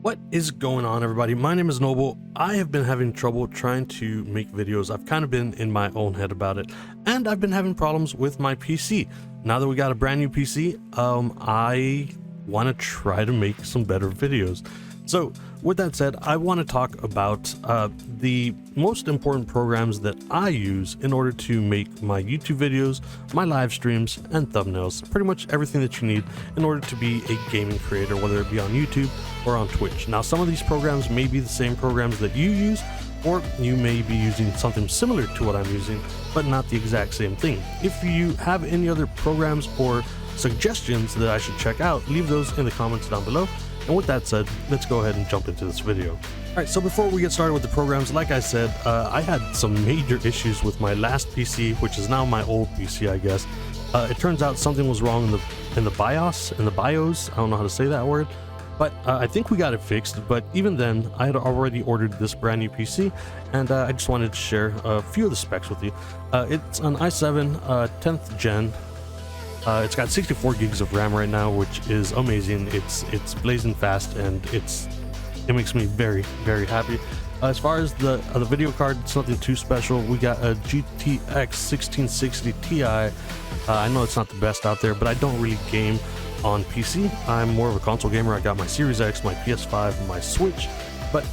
What is going on, everybody? My name is Noble. I have been having trouble trying to make videos. I've kind of been in my own head about it, and I've been having problems with my PC. Now that we got a brand new PC, I want to try to make some better videos. So with that said, I want to talk about the most important programs that I use in order to make my YouTube videos, my live streams, and thumbnails. Pretty much everything that you need in order to be a gaming creator, whether it be on YouTube or on Twitch. Now, some of these programs may be the same programs that you use, or you may be using something similar to what I'm using, but not the exact same thing. If you have any other programs or suggestions that I should check out, leave those in the comments down below. And with that said, let's go ahead and jump into this video. Alright, so before we get started with the programs, like I said, I had some major issues with my last PC, which is now my old PC, I guess. It turns out something was wrong in the BIOS, I don't know how to say that word, but I think we got it fixed. But even then, I had already ordered this brand new PC, and I just wanted to share a few of the specs with you. It's an i7 10th gen. It's got 64 gigs of RAM right now, which is amazing. It's blazing fast, and it makes me very, very happy. As far as the video card, it's nothing too special. We got a GTX 1660 Ti. I know it's not the best out there, but I don't really game on PC. I'm more of a console gamer. I got my Series X, my PS5, and my Switch, but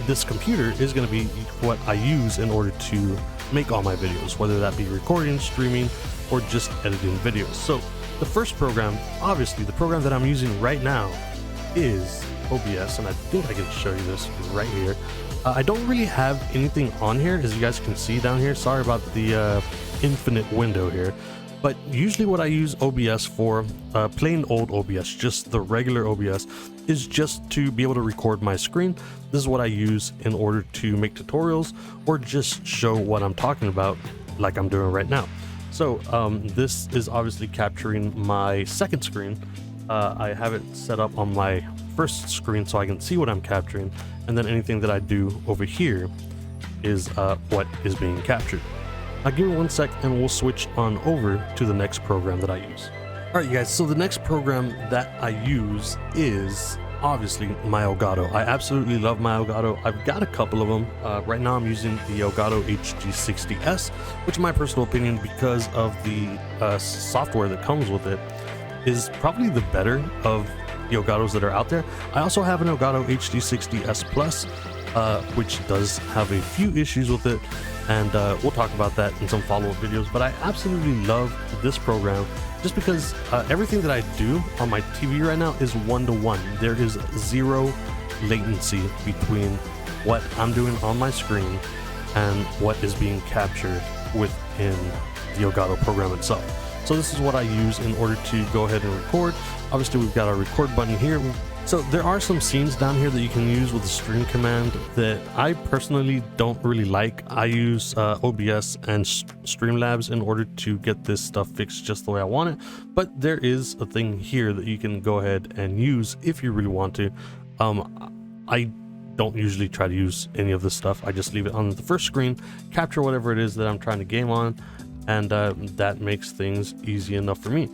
this computer is going to be what I use in order to make all my videos, whether that be recording, streaming, or just editing videos. So the first program, obviously the program that I'm using right now, is OBS, and I think I can show you this right here. I don't really have anything on here, as you guys can see down here. Sorry about the infinite window here, but usually what I use OBS for, plain old OBS, just the regular OBS, is just to be able to record my screen. This is what I use in order to make tutorials or just show what I'm talking about, like I'm doing right now. So this is obviously capturing my second screen. I have it set up on my first screen so I can see what I'm capturing, and then anything that I do over here is what is being captured. Now give me 1 sec and we'll switch on over to the next program that I use. Alright, you guys, so the next program that I use is obviously my Elgato. I absolutely love my Elgato. I've got a couple of them. Right now I'm using the Elgato HD60S, which in my personal opinion, because of the software that comes with it, is probably the better of the Elgatos that are out there. I also have an Elgato HD60S Plus, which does have a few issues with it, and we'll talk about that in some follow-up videos. But I absolutely love this program just because everything that I do on my TV right now is one-to-one. There is zero latency between what I'm doing on my screen and what is being captured within the Elgato program itself. So this is what I use in order to go ahead and record. Obviously we've got our record button here. So there are some scenes down here that you can use with the stream command that I personally don't really like. I use OBS and Streamlabs in order to get this stuff fixed just the way I want it. But there is a thing here that you can go ahead and use if you really want to. I don't usually try to use any of this stuff. I just leave it on the first screen, capture whatever it is that I'm trying to game on, and that makes things easy enough for me.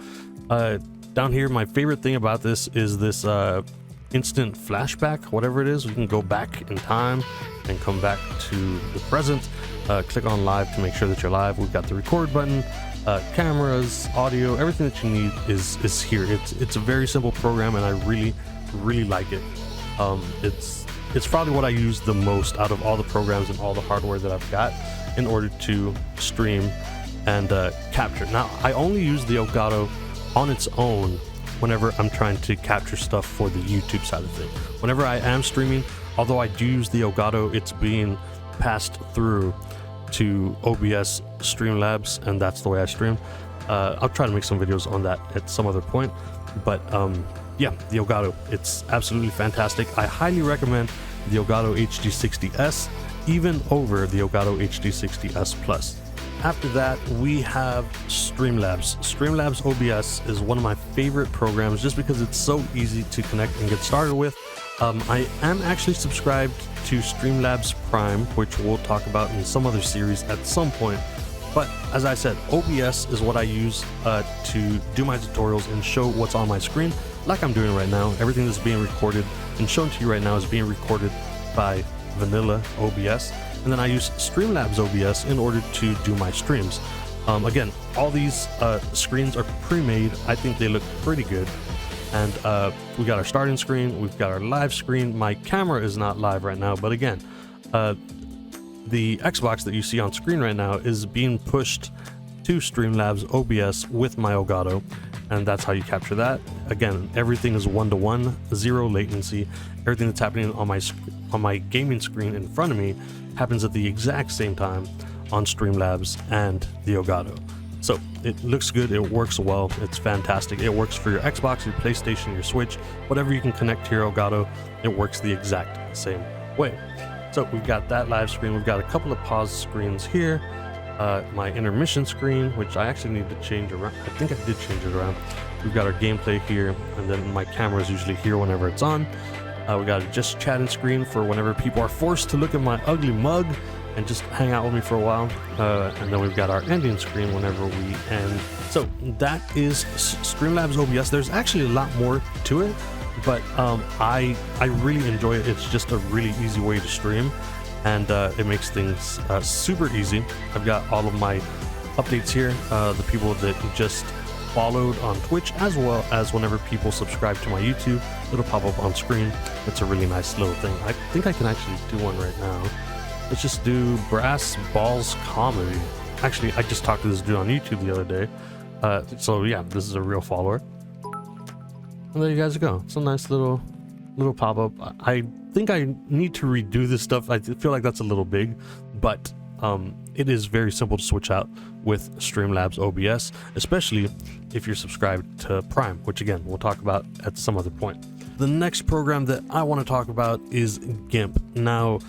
Down here, my favorite thing about this is this instant flashback, whatever it is. We can go back in time and come back to the present. Click on live to make sure that you're live. We've got the record button, cameras, audio, everything that you need is here. It's a very simple program, and I really like it. It's probably what I use the most out of all the programs and all the hardware that I've got in order to stream and capture. Now, I only use the Elgato on its own whenever I'm trying to capture stuff for the YouTube side of things. Whenever I am streaming, although I do use the Elgato, it's being passed through to OBS Streamlabs, and that's the way I stream. I'll try to make some videos on that at some other point, but yeah, the Elgato, it's absolutely fantastic. I highly recommend the Elgato HD60S even over the Elgato HD60S Plus. After that, we have Streamlabs. Streamlabs OBS is one of my favorite programs just because it's so easy to connect and get started with. I am actually subscribed to Streamlabs Prime, which we'll talk about in some other series at some point. But as I said, OBS is what I use to do my tutorials and show what's on my screen, like I'm doing right now. Everything that's being recorded and shown to you right now is being recorded by vanilla OBS, and then I use Streamlabs OBS in order to do my streams. Again, all these screens are pre-made. I think they look pretty good. And we got our starting screen, we've got our live screen. My camera is not live right now, but again, the Xbox that you see on screen right now is being pushed to Streamlabs OBS with my Elgato, and that's how you capture that. Again, everything is 1-to-1, 0 latency. Everything that's happening on my gaming screen in front of me happens at the exact same time on Streamlabs and the Elgato. So it looks good, it works well, it's fantastic. It works for your Xbox, your PlayStation, your Switch, whatever you can connect to your Elgato, it works the exact same way. So we've got that live screen, we've got a couple of pause screens here, my intermission screen, which I actually need to change around. I think I did change it around. We've got our gameplay here, and then my camera is usually here whenever it's on. We got a just chatting screen for whenever people are forced to look at my ugly mug and just hang out with me for a while, and then we've got our ending screen whenever we end. So that is Streamlabs OBS. There's actually a lot more to it, but I really enjoy it. It's just a really easy way to stream, and it makes things super easy. I've got all of my updates here, the people that just followed on Twitch, as well as whenever people subscribe to my YouTube, it'll pop up on screen. It's a really nice little thing. I think I can actually do one right now. Let's just do Brass Balls Comedy. Actually, I just talked to this dude on YouTube the other day. So yeah, this is a real follower. And there you guys go. It's a nice little pop-up. I think I need to redo this stuff. I feel like that's a little big, but it is very simple to switch out with Streamlabs OBS, especially if you're subscribed to Prime, which again, we'll talk about at some other point. The next program that I want to talk about is Gimp. Now,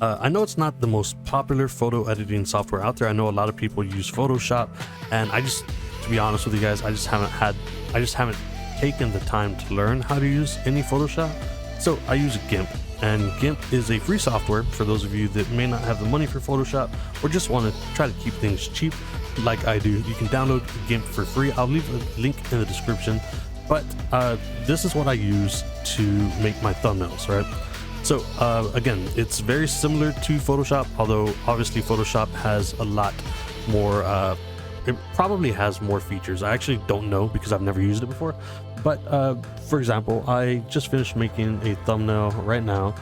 I know it's not the most popular photo editing software out there. I know a lot of people use Photoshop, and to be honest with you guys, I just haven't taken the time to learn how to use any Photoshop. So I use Gimp, and Gimp is a free software for those of you that may not have the money for Photoshop or just want to try to keep things cheap like I do. You can download Gimp for free. I'll leave a link in the description, but this is what I use to make my thumbnails, right? So again, it's very similar to Photoshop, although obviously Photoshop has a lot more, it probably has more features. I actually don't know because I've never used it before. But for example, I just finished making a thumbnail right now,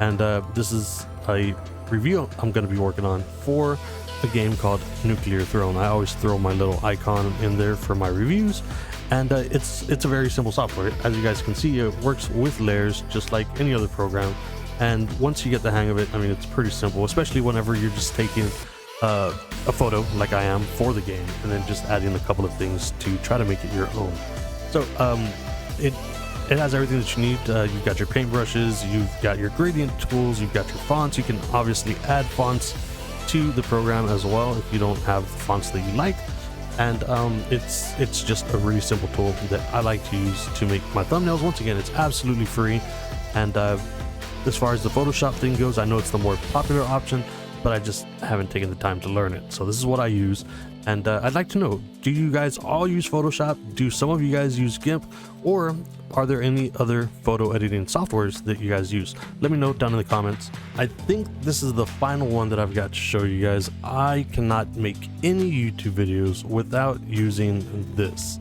and this is a review I'm going to be working on for a game called Nuclear Throne. I always throw my little icon in there for my reviews. And it's a very simple software. As you guys can see, it works with layers just like any other program. And once you get the hang of it, I mean, it's pretty simple, especially whenever you're just taking a photo like I am for the game, and then just adding a couple of things to try to make it your own. So it has everything that you need. You've got your paintbrushes, you've got your gradient tools, you've got your fonts. You can obviously add fonts to the program as well if you don't have the fonts that you like. And it's just a really simple tool that I like to use to make my thumbnails. Once again, it's absolutely free. And as far as the Photoshop thing goes, I know it's the more popular option, but I just haven't taken the time to learn it. So this is what I use. And I'd like to know, do you guys all use Photoshop? Do some of you guys use Gimp? Or are there any other photo editing softwares that you guys use? Let me know down in the comments. I think this is the final one that I've got to show you guys. I cannot make any YouTube videos without using this.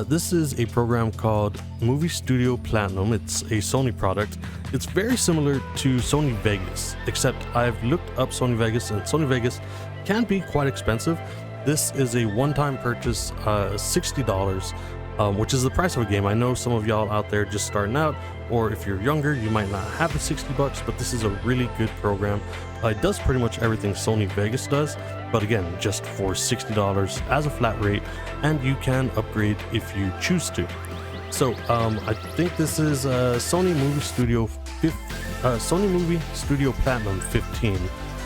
This is a program called Movie Studio Platinum. It's a Sony product. It's very similar to Sony Vegas, except I've looked up Sony Vegas, and Sony Vegas can be quite expensive. This is a one-time purchase, $60, which is the price of a game. I know some of y'all out there just starting out, or if you're younger, you might not have the 60 bucks, but this is a really good program. It does pretty much everything Sony Vegas does, but again, just for $60 as a flat rate, and you can upgrade if you choose to. So I think this is Sony Movie Studio Platinum 15.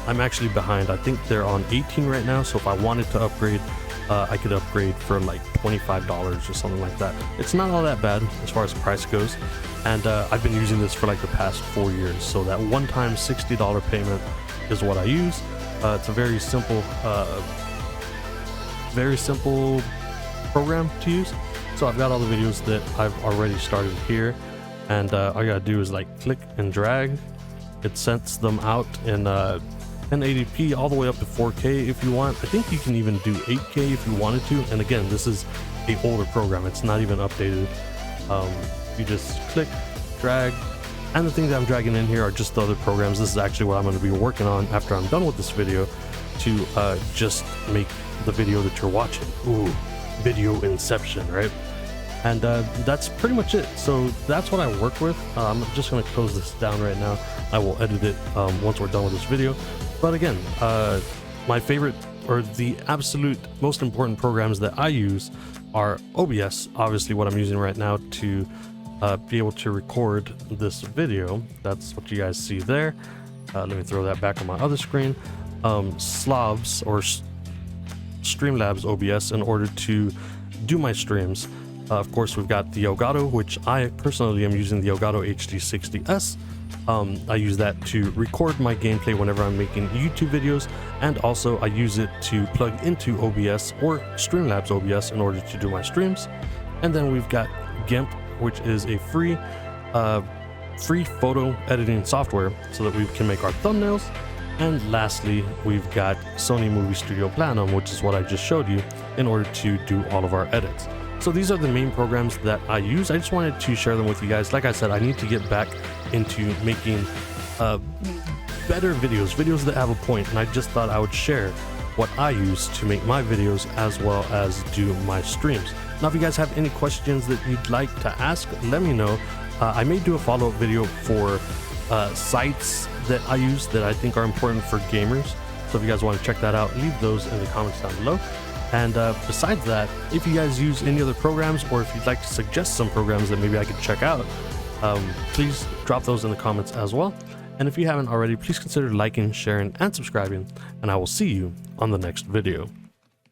I'm actually behind. I think they're on 18 right now, so if I wanted to upgrade, I could upgrade for like $25 or something like that. It's not all that bad as far as price goes, and I've been using this for like the past 4 years, so that one-time $60 payment is what I use. It's a very simple very simple program to use. So I've got all the videos that I've already started here, and all you gotta do is like click and drag. It sends them out in 1080p all the way up to 4K if you want. I think you can even do 8K if you wanted to. And again, this is a older program, it's not even updated. You just click, drag, and the things that I'm dragging in here are just the other programs. This is actually what I'm going to be working on after I'm done with this video to just make the video that you're watching. Ooh, video inception, right? And that's pretty much it. So that's what I work with. I'm just going to close this down right now. I will edit it once we're done with this video. But again, my favorite, or the absolute most important programs that I use are OBS, obviously what I'm using right now to be able to record this video. That's what you guys see there. Let me throw that back on my other screen. SLOBS, or Streamlabs OBS, in order to do my streams. Of course, we've got the Elgato, which I personally am using the Elgato HD60S. I use that to record my gameplay whenever I'm making YouTube videos, and also I use it to plug into OBS or Streamlabs OBS in order to do my streams. And then we've got Gimp, which is a free photo editing software so that we can make our thumbnails. And lastly, we've got Sony Movie Studio Platinum, which is what I just showed you, in order to do all of our edits. So these are the main programs that I use. I just wanted to share them with you guys. Like I said, I need to get back into making better videos that have a point, and I just thought I would share what I use to make my videos as well as do my streams. Now, if you guys have any questions that you'd like to ask, let me know. I may do a follow-up video for sites that I use that I think are important for gamers. So if you guys want to check that out, leave those in the comments down below. And besides that, if you guys use any other programs, or if you'd like to suggest some programs that maybe I could check out, please drop those in the comments as well. And if you haven't already, please consider liking, sharing, and subscribing, and I will see you on the next video.